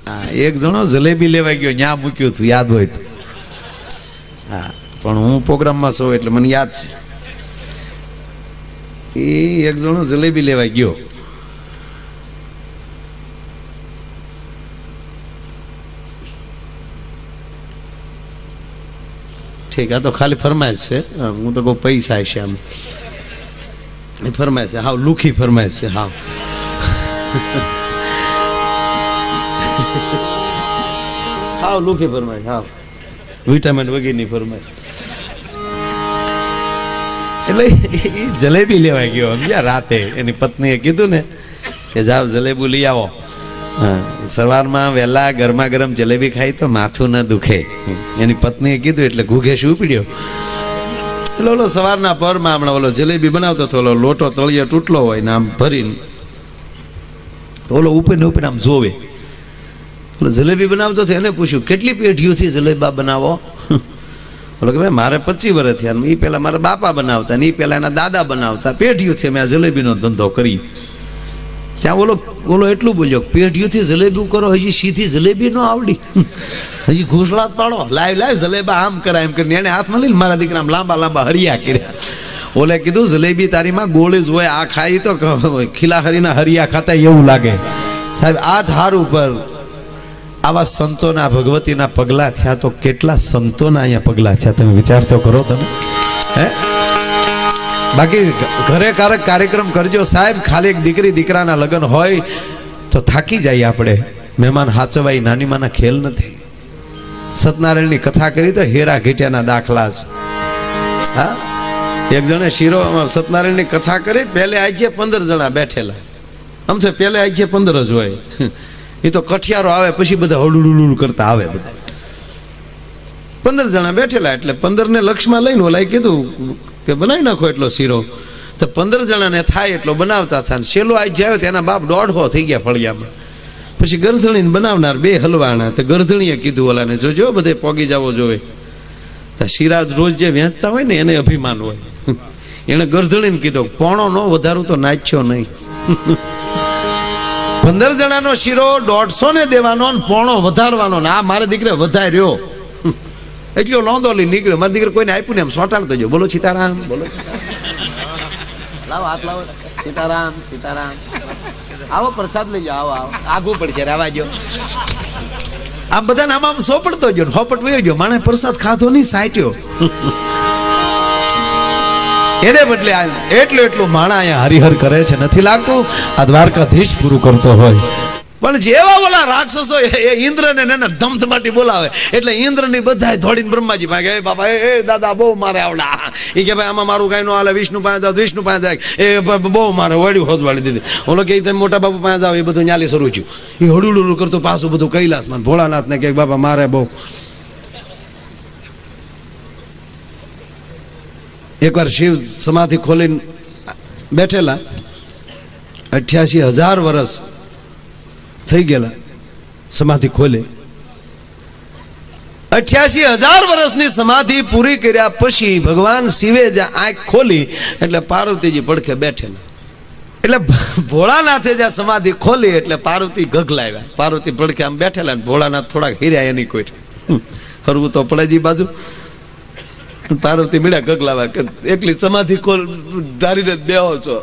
હા, એક જણો જલેબી લેવા ગયો, ન્યા મૂક્યું હતું, યાદ હોય તો. હા, પણ હું પ્રોગ્રામમાં છું એટલે મને યાદ છે. એ એક જણો જલેબી લેવા ગયો, ઠીક. આ તો ખાલી ફરમાઈશ છે, હું તો કહું પૈસા છે. આમ એ ફરમાઈશ છે, હાવ લુખી ફરમાઈશ છે, હાવ. હાવ લુખી ફરમાઈશ, હાવ વિટામિન વગેરેની ફરમાઈશ. એટલે એ જલેબી લેવા ગયો સમજ્યા. રાતે એની પત્નીએ કીધું ને કે જાઓ જલેબી લઈ આવો. હા, સવારમાં વહેલા ગરમા ગરમ જલેબી ખાઈ તો માથું ન દુખે. એની પત્નીએ કીધું એટલે ઘૂઘે શું પીડ્યો. એટલે ઓલો સવારના પરમાં હમણાં ઓલો જલેબી બનાવતો હતો, ઓલો લોટો તળિયો તૂટલો હોય ને આમ ભરીને ઓલો ઉપર ને ઉપર આમ જોવે. ઓલો જલેબી બનાવતો હતો, એને પૂછ્યું કેટલી પેઢીઓથી જલેબા બનાવો? બોલો કે ભાઈ મારે 25 વર્ષ થયા. એ પહેલાં મારા બાપા બનાવતા ને એ પહેલાં એના દાદા બનાવતા, પેઢીઓથી અમે આ જલેબીનો ધંધો કરી. ત્યાં ઓલો એટલું બોલ્યો, પેઢીઓથી જલેબી કરો, હજી સીધી જલેબી ન આવડી, હજી ઘૂસલાત પાડો, લાવ જલેબા આમ કરાય એમ કરીને એને હાથમાં લઈને મારા દીકરા આમ લાંબા લાંબા હરિયા કર્યા. ઓલે કીધું જલેબી તારીમાં ગોળી જ હોય, આ ખાઈ તો ખીલાખરીના હરિયા ખાતા એવું લાગે. સાહેબ આ ધાર ઉપર આવા સંતોના ભગવતીના પગલા થયા તો કેટલા સંતોના અહીંયા પગલા થયા, તમે વિચાર તો કરો તમે. હે બાકી ઘરે કારક કાર્યક્રમ કરજો સાહેબ. ખાલી એક દીકરી દીકરાના લગ્ન હોય તો થાકી જાય આપણે. મહેમાન હાચવાઈ નાની માના ખેલ નથી. સત્યનારાયણની કથા કરી તો હેરા ઘેટિયાના દાખલા છે. હા, એક જણે શીરો સત્યનારાયણની કથા કરી, પહેલે આજે 15 જણા બેઠેલા. આમ તો પહેલે આજે 15 જ હોય. એ તો કઠિયારો આવે પછી બધા હળુડુલું કરતા આવે. બધા 15 જણા બેઠેલા એટલે 15 ને લક્ષમાં લઈને ઓલાએ કીધું કે બનાવી નાખો એટલો શીરો. તો 15 જણાને થાય એટલો બનાવતા થાય. છેલ્લો આજ જાય તેના બાપ 150 થઈ ગયા ફળિયામાં. પછી ગરધણીને બનાવનાર 2 હલવાણા. તો ગરધણીએ કીધું ઓલાને જોજો બધે પોગી જવો જોવે. તો શીરા રોજ જે વેચતા હોય ને એને અભિમાન હોય. એને ગરધણીને કીધું પોણો નો વધારું તો નાચ્યો નહીં. 15 જણાનો શીરો 150 ને દેવાનો, પોણો વધારવાનો. આ મારે દીકરે વધાર્યો એટલો લોંદો લઈ નીકળ્યો. મારા દીકરે કોઈને આપ્યું ને એમ સોટાડતો જો, બોલો સીતારામ, બોલો લાવો હાથ લાવો, સીતારામ સીતારામ, આવો પ્રસાદ લઈ જાઓ, આવો આગવું પડશે રાવા જો. આમ બધાને આમ સોપડતો જો, હોપટ વયો જો. માણે પ્રસાદ ખાધો નહીં, સાટ્યો. એને બદલે એટલું માણા અહીંયા હરિહર કરે છે. નથી લાગતું આ દ્વારકાધીશ પૂરું કરતો હોય. પણ જેવા ઓલા રાક્ષસો એ ઇન્દ્રને ધમધમાટી બોલાવે એટલે ઇન્દ્રની બધા દોડીને બ્રહ્માજી પાસે ગયા. બાપા એ દાદા બહુ મારે આવડા. એ કે ભાઈ આમાં મારું કઈ નો હાલે, વિષ્ણુ પાસે જાવ, વિષ્ણુ પાસે જાય. એ બહુ મારે વળ્યું હોદવાળી દીધી. ઓલો કે તમે મોટા બાપુ પાસે જાવ, એ બધું ન્યાલી શરૂ થયું. એ હળુડું કરતું પાછું બધું કૈલાસમાં ભોળાનાથ ને કે બાપા મારે બહુ. એકવાર શિવ સમાધિ ખોલીને બેઠેલા, 88,000 વર્ષ થઈ ગયેલા સમાધિ ખોલે. 88,000 વર્ષની સમાધિ પૂરી કર્યા પછી ભગવાન શિવે જ્યાં આંખ ખોલી એટલે પાર્વતીજી પડખે બેઠેલા. એટલે ભોળાનાથે જ્યાં સમાધિ ખોલી એટલે પાર્વતી ગગલાવ્યા. પાર્વતી પડખે આમ બેઠેલા ને ભોળાનાથ થોડાક હીર્યા એની કોઈ હરવું તો પડેજી બાજુ. પાર્વતી મીડા ગગલાવા કે એકલી સમાધિ ખોલ ધારીને દેવો છો,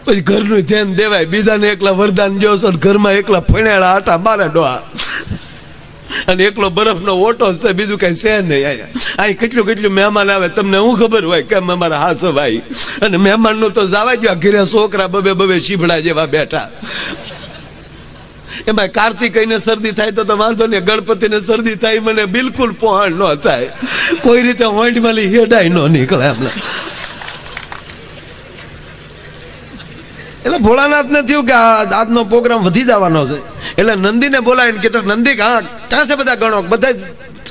પછી ઘરનું ધ્યાન દેવાય, બીજાને એકલા વરદાન દો છો, ઘરમાં એકલા ફણેલા આટા મારે ડોહા, અને એકલો બરફનો ઓટો છે, બીજું કઈ છે નહીં. અહીં કેટલું મહેમાન આવે તમને શું ખબર હોય કે અમારા હાસો ભાઈ. અને મહેમાનનું તો જવા દો, ઘરે છોકરા બબે શીફડા જેવા બેઠા. એમાં કાર્તિકેયને શરદી થાય તો વાંધો નહીં, ગણપતિને શરદી થાય મને બિલકુલ પહોંચ ન થાય. કોઈ રીતે હોંડમાં હેડાય ન નીકળે હમણાં. એટલે ભોળાનાથને થયું કે આજનો પ્રોગ્રામ વધી જવાનો છે. એટલે નંદીને બોલાવીને કે નંદી ક્યાં છે બધા ગણો, બધા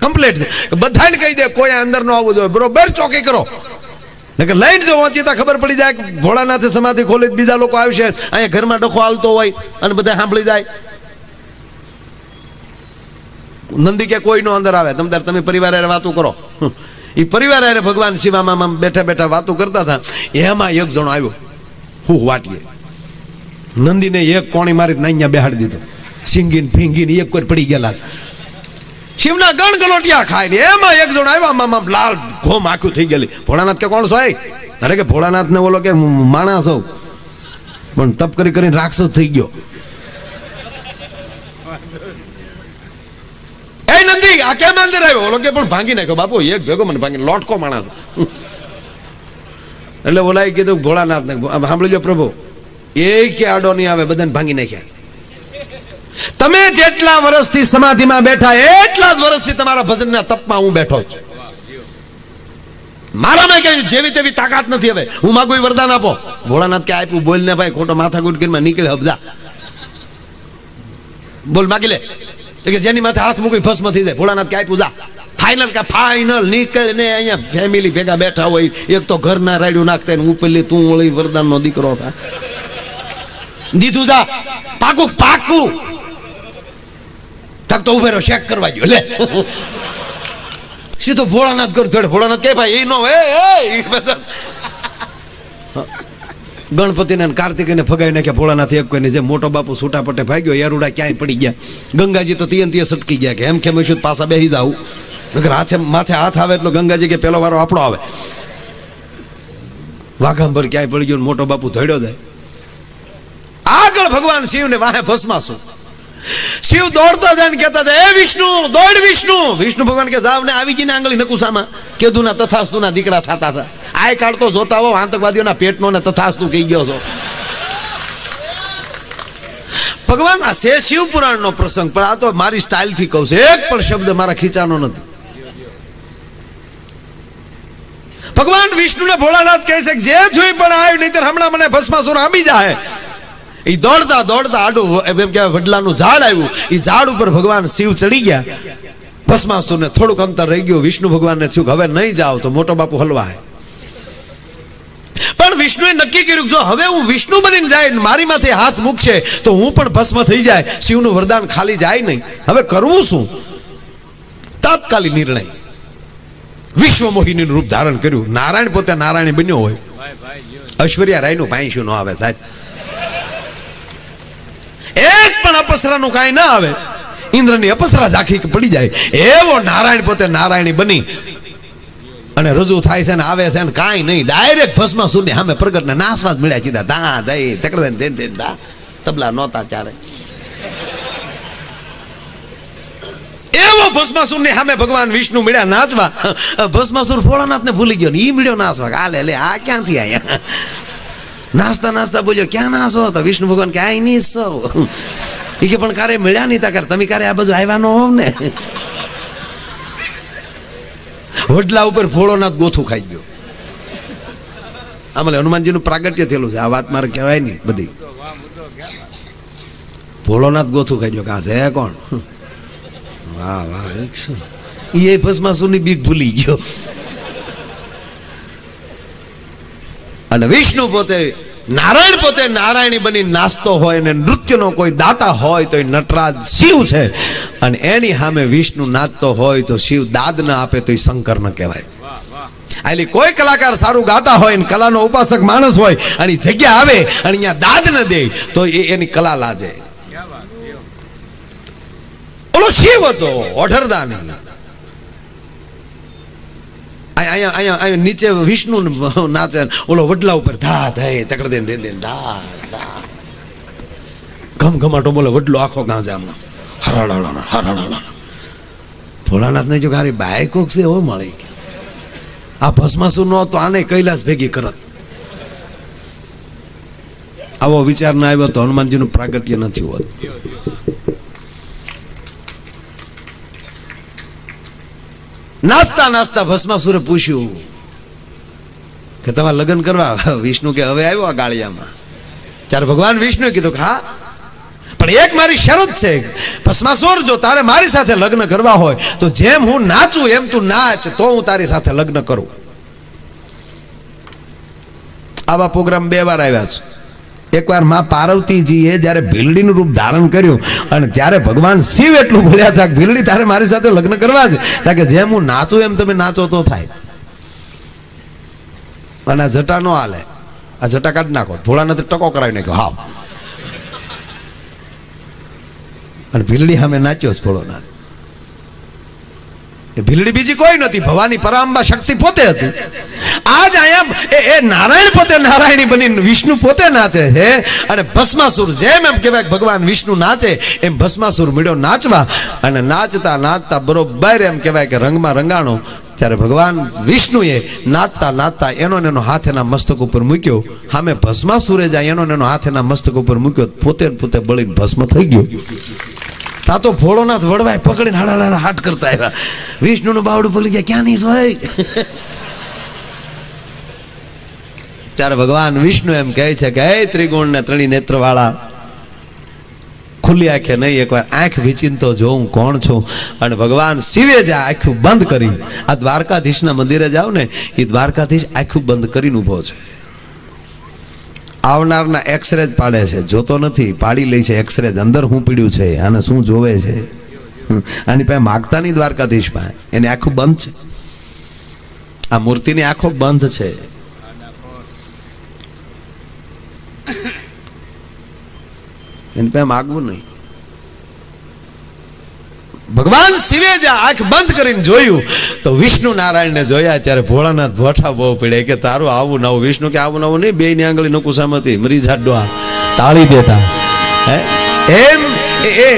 કમ્પ્લીટ છે, બધાને કહી દે કોઈ અંદર ન આવવું જોઈએ, બરોબર ચોકી કરો. લઈને જો વાંચીતા ખબર પડી જાય ભોળાનાથે સમાધિ ખોલી, બીજા લોકો આવશે, અહીંયા ઘરમાં ડખો હાલતો હોય અને બધા સાંભળી જાય. નંદી કે કોઈ નો અંદર આવે, તમે પરિવાર વાતો કરો. એ પરિવાર ભગવાન શિવામાં બેઠા બેઠા વાતો કરતા હતા. એમાં એક જણો આવ્યો, હું વાટીએ નંદીને એક કોણી મારી અહીંયા બેહાડી દીધો. સિંગીન ફીંગીન એક કોઈ પડી ગયેલા. શિવના ગણ ગલોટિયા ખાય ને એમાં એક જણ આવ્યા, આમ લાલ ઘોમ આખું થઈ ગયેલી. ભોળાનાથ કે કોણ છો? અરે કે ભોળાનાથ ને બોલો કે માણસ હોઉં, પણ તપ કરી કરીને રાક્ષસ થઈ ગયો. એ નંદી આ કેમ અંદર આવ્યો? બોલો કે પણ ભાંગી નાખ્યો બાપુ, એક ભેગો મને ભાંગી લોટકો માણસ. એટલે બોલાય કીધું ભોળાનાથ ને, સાંભળજો પ્રભુ, એ કે આડો નહીં આવે, બધાને ભાંગી નાખ્યા. તમે જેટલા વર્ષથી સમાધિમાં બેઠા એટલા જ વર્ષથી તમારા ભજનના તપમાં હું બેઠો છું. મારામાં કઈ જેવી તેવી તાકાત નથી. હવે હું માગું વરદાન આપો. ભોળાનાથ કે આપ્યું, બોલ ને ભાઈ, ખોટો માથાકૂટ કરીને નીકળે હબજા. બોલ માગી લે. કે જેની માથે હાથ મૂકી ભસ્મ થઈ જાય. ભોળાનાથ કે આપ્યું, જા ફાઇનલ. કે ફાઇનલ નીકળ ને અહીંયા ફેમિલી ભેગા બેઠા હોય, એક તો ઘરના રાડ્યું નાખતા ને ઉપરલી તું ઓળી વરદાનનો દીકરો થા. દીધું જા પાકું પાકું. તક તો ઉભે રહો, શેક કરવા ગયો લે. સીધો ભોળાનાથ કર થોડે. ભોળાનાથ કે ભાઈ એ નો ગણપતિને કાર્તિકને ફગાવી નાખ્યા. ભોળાનાથ એક કોઈને જે મોટો બાપુ છૂટા પટે ભાગ્યો, યારુડા ક્યાંય પડી ગયા. ગંગાજી તો તિયન તિયે સટકી ગયા કે એમ કેમ હશું પાછા બેસી જાવ. હાથે માથે હાથ આવે એટલે ગંગાજી કે પેલો વારો આપણો આવે. વાઘાંબર ક્યાંય પડી ગયો, મોટો બાપુ ધડ્યો જાય. આગળ ભગવાન શિવ ને વાહે ભસ્માસુર. શિવ દોડતા જાય ને કહેતા હતા, એ વિષ્ણુ દોડ વિષ્ણુ. વિષ્ણુ ભગવાન કે જાવ ને આવી ગઈ ને આંગળી નકુસામાં. કેદુના તથાસ્તુના દીકરા થતા હતા. આય કાઢતો જોતા હો આતંકવાદીઓના પેટનો ને તથાસ્તુ કહી ગયો છો. ભગવાન આ છે શિવ પુરાણનો પ્રસંગ, પણ આ તો મારી સ્ટાઇલથી કહું છું. એક પણ શબ્દ મારા ખીચાનો નથી. ભગવાન વિષ્ણુને ભોળાનાથ કહે છે જે જોઈ પણ આવ્યું, નહીતર હમણાં મને ભસ્માસુર આંબી જાય. એ દોડતા દોડતા આડું એમ કહેવાય વડલાનું ઝાડ આવ્યું. એ ઝાડ ઉપર ભગવાન શિવ ચડી ગયા. ભસ્માસુરને થોડુંક અંતર રહી ગયું. વિષ્ણુ ભગવાનને થયું હવે નહીં જાવ તો મોટો બાપુ હલવાય. પણ વિષ્ણુએ નક્કી કર્યું જો હવે હું વિષ્ણુ બનીને જાય મારી માથે હાથ મૂકશે તો હું પણ ભસ્મ થઈ જાય. શિવનું વરદાન ખાલી જાય નહીં. હવે કરવું શું? તાત્કાલિક નિર્ણય. વિશ્વ મોહિનીનું રૂપ ધારણ કર્યું. નારાયણ પોતે નારાયણ બન્યો હોય. ઐશ્વર્યા રાયનું પાંચ્યું ન આવે સાહેબ. એક પણ અપસરાનું કાંઈ ના આવે. ઇન્દ્રની અપસરા ઝાંખી પડી જાય એવો નારાયણ પોતે નારાયણી બની અને રજૂ થાય છે ને આવે છે ને કાંઈ નહીં. ડાયરેક્ટ ભસ્માસુરની સામે પ્રગટને નાસવા જ મળ્યા. કીધા દા દઈ તકડે દે દા તબલા નહોતા ચાલે એવો ભસ્માસુરની સામે ભગવાન વિષ્ણુ મળ્યા નાચવા. ભસ્માસુર ભોળાનાથને ભૂલી ગયો ને ઈ મળ્યો નાચવા. હાલે લે આ ક્યાંથી આયા? નાસ્તા નાસ્તા બોલ્યો ક્યાં નાસો? તો વિષ્ણુ ભગવાન કે આઈ નહીં સૌ. એ કે પણ કારે મળ્યા નહીં તા તમે કારે આ બાજુ આવ્યા ન હોવ ને. વડલા ઉપર ભોળોનાથ ગોથું ખાઈ ગયો. આમાં હનુમાનજીનું પ્રાગટ્ય થયેલું છે. આ વાત મારે કહેવાય નહીં બધી. ભોળોનાથ ગોથું ખાઈ ગયો. કાં છે કોણ? વાહ વાહ. એ ભસ્માસુરની બીક ભૂલી ગયો. અને વિષ્ણુ પોતે નારાયણ પોતે નારાયણી બની નાચતો હોય ને નૃત્યનો કોઈ દાતા હોય તો એ નટરાજ શિવ છે. અને એની સામે વિષ્ણુ નાચતો હોય તો શિવ દાદ ના આપે તો એ શંકર ન કહેવાય. એટલે કોઈ કલાકાર સારું ગાતા હોય ને કલાનો ઉપાસક માણસ હોય અને જગ્યા આવે અને અહીંયા દાદ ન દે તો એની કલા લાજે. ઓલો શિવ હતો ઓઢરદાની. અહીંયા નીચે વિષ્ણુ નાચે, ઓલો વડલા ઉપર ધા ધા તકડે દે દે ધા ધા ઘમઘમાટો બોલે. વડલો આખો ગાંજા હમણાં હરાડા હરાડા. ભોળાનાથ ને જો ખાલી બાય કોક છે એવો મળી. આ ભસ્માસુર નો તો આને કૈલાસ ભેગી કરત. આવો વિચાર ના આવ્યો તો હનુમાનજીનું પ્રાગટ્ય નથી હોત. નાસ્તા નાસ્તા ભસ્માસુરે પૂછ્યું કે તમારે લગ્ન કરવા? વિષ્ણુ કે હવે આવ્યો આ ગાળિયામાં. ત્યારે ભગવાન વિષ્ણુએ કીધું કે હા, પણ એક મારી શરત છે. ભસ્માસુર જો તારે મારી સાથે લગ્ન કરવા હોય તો જેમ હું નાચું એમ તું નાચ તો હું તારી સાથે લગ્ન કરું. આવા પ્રોગ્રામ 2 વાર આવ્યા છે. એકવાર માં પાર્વતીજીએ જ્યારે ભીલડીનું રૂપ ધારણ કર્યું અને ત્યારે ભગવાન શિવ એટલું બોલ્યા હતા કે ભીલડી તારે મારી સાથે લગ્ન કરવા છે, કારણ કે જેમ હું નાચું એમ તમે નાચો તો થાય. અને આ જટા નો હાલે. આ જટા કાઢી નાખો. ભોળાનાથ ટકો કરાવી નાખ્યો. હા અને ભીલડી સામે નાચ્યો જ ભોળોનાથ. ભીલડી બીજી કોઈ નહોતી, ભવાની પરાંબા શક્તિ પોતે હતી. આજ અહીંયા એ નારાયણ પોતે નારાયણી બની વિષ્ણુ પોતે નાચે છે. અને ભસ્માસુર જેમ એમ કહેવાય ભગવાન વિષ્ણુ નાચે એમ ભસ્માસુર મળ્યો નાચવા. અને નાચતા નાચતા બરોબર એમ કહેવાય કે રંગમાં રંગાણો. ત્યારે ભગવાન વિષ્ણુએ નાચતા નાચતા એનો હાથ એના મસ્તક ઉપર મૂક્યો. સામે ભસ્માસુરે જાય એનો હાથ એના મસ્તક ઉપર મૂક્યો. પોતે પોતે બળીને ભસ્મ થઈ ગયો. તા તો ભોળોનાથ વડવાય પકડીને હાડા હાટ કરતા આવ્યા. વિષ્ણુનું બાવડું બોલી ગયા, ક્યાં નહીં સોય. ત્યારે ભગવાન વિષ્ણુ એમ કહે છે કે હે ત્રિગુણ ને ત્રણી નેત્ર વાળા, ખુલ્લી આંખે નહીં, એકવાર આંખ વિચિંતો જોઉં કોણ છું. અને ભગવાન શિવે જ આંખું બંધ કરી, આ દ્વારકાધીશના મંદિરે જાવ ને, એ દ્વારકાધીશ આંખું બંધ કરીને ઊભો છે. આવનારના એક્સરે જ પાડે છે, જોતો નથી, પાડી લે છે એક્સરે. અંદર શું પીડ્યું છે, આને શું જોવે છે. આની પાસે માગતા નહીં દ્વારકાધીશ પાસે, એની આંખો બંધ છે. આ મૂર્તિની આંખો બંધ છે. એની પાસે માગવું નહીં. ભગવાન શિવે જ આંખ બંધ કરીને જોયું તો વિષ્ણુ નારાયણને જોયા. ત્યારે ભોળાનાથ ભોઠા બહુ પડે કે તારું આવું નવું. વિષ્ણુ કે આવું નવું નહીં, બે ની આંગળી નો કુસામતી મરી જાડો તાળી દેતા. એમ એ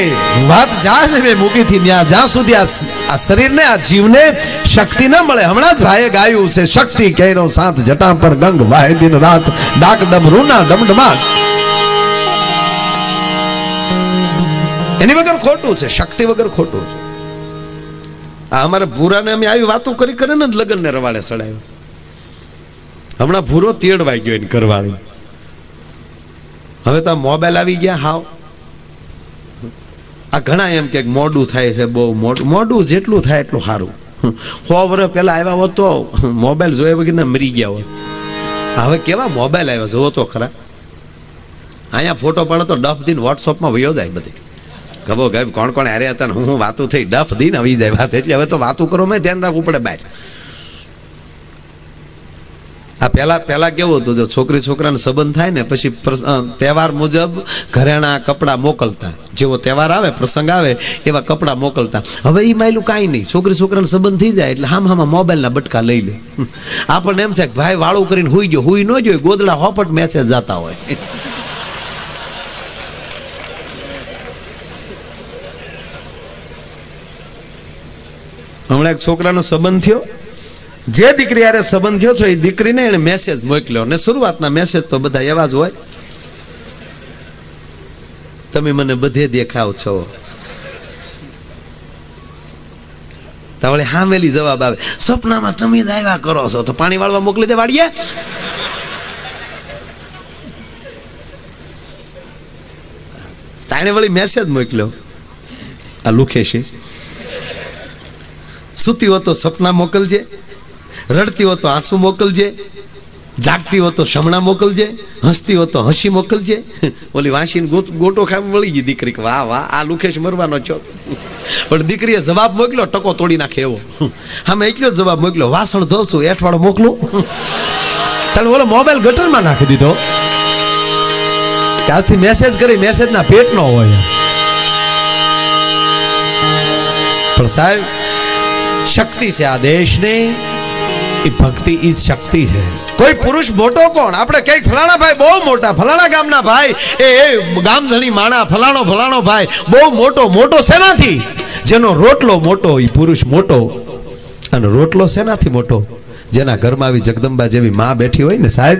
વાત જ્યાં મેં મૂકી હતી જ્યાં સુધી આ શરીરને, આ જીવને શક્તિ ન મળે. હમણાં જ ભાઈએ ગાયું છે, શક્તિ કહેરો સાત જટા પર ગંગ વાહે દિન રાત ડાક ડમરૂના ડમડમાટ. એની વગર ખોટું છે, શક્તિ વગર ખોટું છે. આ અમારા ભૂરાને અમે આવી વાતો કરી કરીને જ લગ્ન ને રવાડે સડાયો. હમણાં ભૂરો તેડવાઈ ગયો એની કરવાળી. હવે તો મોબાઈલ આવી ગયા. હાવ આ ઘણા એમ કે મોડું થાય છે, બહુ મોડું જેટલું થાય એટલું સારું. 100 વર્ષ પહેલા આવ્યા હોત તો મોબાઈલ જોયા વગર મરી ગયા હોત. હવે કેવા મોબાઈલ આવ્યા જોવો તો ખરા. અહીંયા ફોટો પાડો તો ડફ દીન વોટ્સઅપમાં વયો જાય બધી. ગભો ગબ કોણ કોણ હારે હતા ને હું વાતું થઈ, ડફ દીન આવી જાય વાત. એટલે હવે તો વાતું કરો મેં ધ્યાન રાખવું પડે બહાર. આ પહેલા કેવું હતું, જો છોકરી છોકરાનો સંબંધ થાય ને પછી તહેવાર મુજબ ઘરેણા કપડાં મોકલતા. જેવો તહેવાર આવે, પ્રસંગ આવે એવા કપડાં મોકલતા. હવે એ માયલું કાંઈ નહીં, છોકરી છોકરાનો સંબંધ થઈ જાય એટલે હામાં મોબાઈલના બટકા લઈ લે. આપણને એમ થાય ભાઈ વાળું કરીને હુઈ ગયો, હુઈ ન જોઈ, ગોદડા હોપટ મેસેજ જતા હોય. હમણાં એક છોકરાનો સંબંધ થયો, જે દીકરી યારે સંબંધ થયો છે એ દીકરીને એને મેસેજ મોકલ્યો. ને શરૂઆતના મેસેજ તો બધા એવા જ હોય, તમે મને બધે દેખાવ છો. તો વળી હામેલી જવાબ આવે, સપનામાં તમે જ આવ્યા કરો છો, તો પાણી વાળવા મોકલી દે વાડીએ. તાણે વળી મેસેજ મોકલ્યો આ લુખેશી, સૂતી હો તો સપના મોકલજે, રડતી હો તો આંસુ મોકલજે, જાગતી હો તો શમણા મોકલજે, હસતી હો તો હસી મોકલજે. ઓલી વાંસીને ગોટો ખાવા વળી ગઈ દીકરી. વાહ વાહ, આ લુખેશ મરવાનો છો. પણ દીકરીએ જવાબ મોકલ્યો ટકો તોડી નાખે એવો. અમે એટલો જવાબ મોકલ્યો, વાસણ ધોઉં છું એઠવાડો મોકલું. તારે ઓલો મોબાઈલ ગટરમાં નાખી દીધો. ત્યારથી મેસેજ કરી, મેસેજના પેટ નો હોય. પણ સાહેબ શક્તિ છે આ દેશની, એ ભક્તિ ઈ શક્તિ છે. કોઈ પુરુષ મોટો કોણ? આપણે કઈ ફલાણા ભાઈ બહુ મોટા, ફલાણા ગામના ભાઈ એ ગામધણી માણા, ફલાણો ભાઈ બહુ મોટો શેનાથી? જેનો રોટલો મોટો એ પુરુષ મોટો. અને રોટલો શેનાથી મોટો? જેના ઘરમાં આવી જગદંબા જેવી માં બેઠી હોય ને સાહેબ,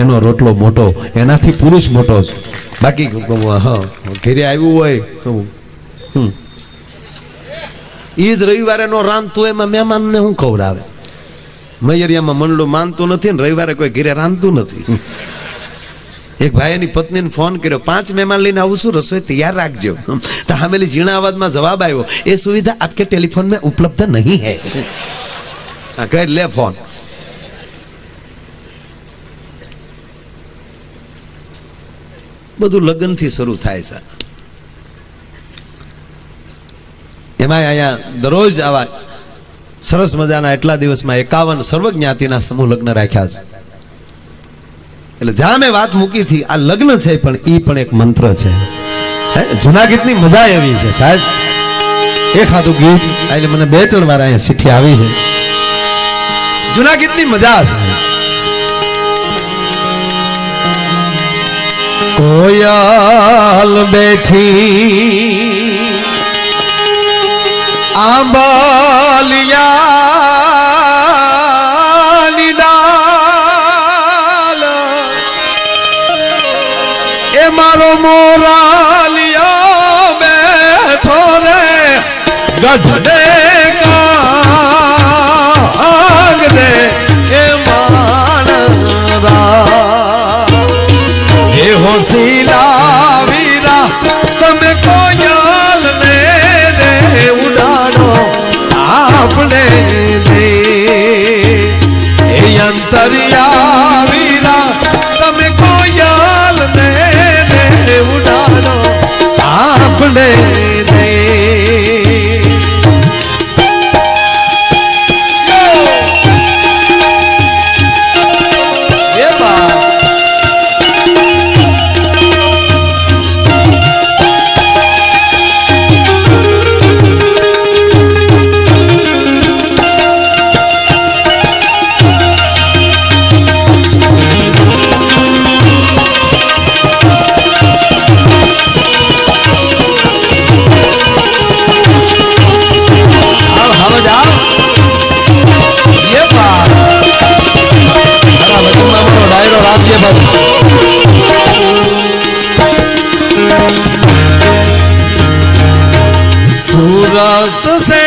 એનો રોટલો મોટો, એનાથી પુરુષ મોટો છે. બાકી ઘરે આવ્યું હોય એ જ રવિવારે નો રાંધતું, એમાં મહેમાનને શું ખવડાવે? મૈયરિયામાં મંડળું માનતું નથી ને રવિવારે કોઈ ઘરે રાંધતું નથી. એક ભાઈ એની પત્નીને ફોન કર્યો, 5 મહેમાન લઈને આવું છું, રસોઈ તૈયાર રાખજો. તો હામેલી ઝીણા અવાજમાં જવાબ આવ્યો, એ સુવિધા આપકે ટેલિફોન में उपलब्ध नहीं है. હા કર લે ફોન. બધું લગ્નથી શરૂ થાય છે. એમાં અહીંયા દરરોજ આવા સરસ મજાના એટલા દિવસમાં 51 સર્વજ્ઞાતિના સમૂહ લગ્ન રાખ્યા છે. એટલે જ્યાં મેં વાત મૂકી હતી, આ લગ્ન છે પણ એ પણ એક મંત્ર છે. જૂના ગીતની મજા એવી છે સાહેબ. એક આદું ગીત એટલે મને 2-3 વાર અહીંયા ચિઠ્ઠી આવી છે. જૂના ગીતની મજા છે. કોયલ બેઠી આંબલિયાની ડાલ એ મારો મોરાલિયો બેઠો રે ગઢને કાંગને એ માણરા એ હોશીલા વીરા તમે કોયલ ને ઉડાડો આપણે દે એ અંતરિયા વીરા તમે કોયલ ને ઉડાડો આપણે દે सूरत से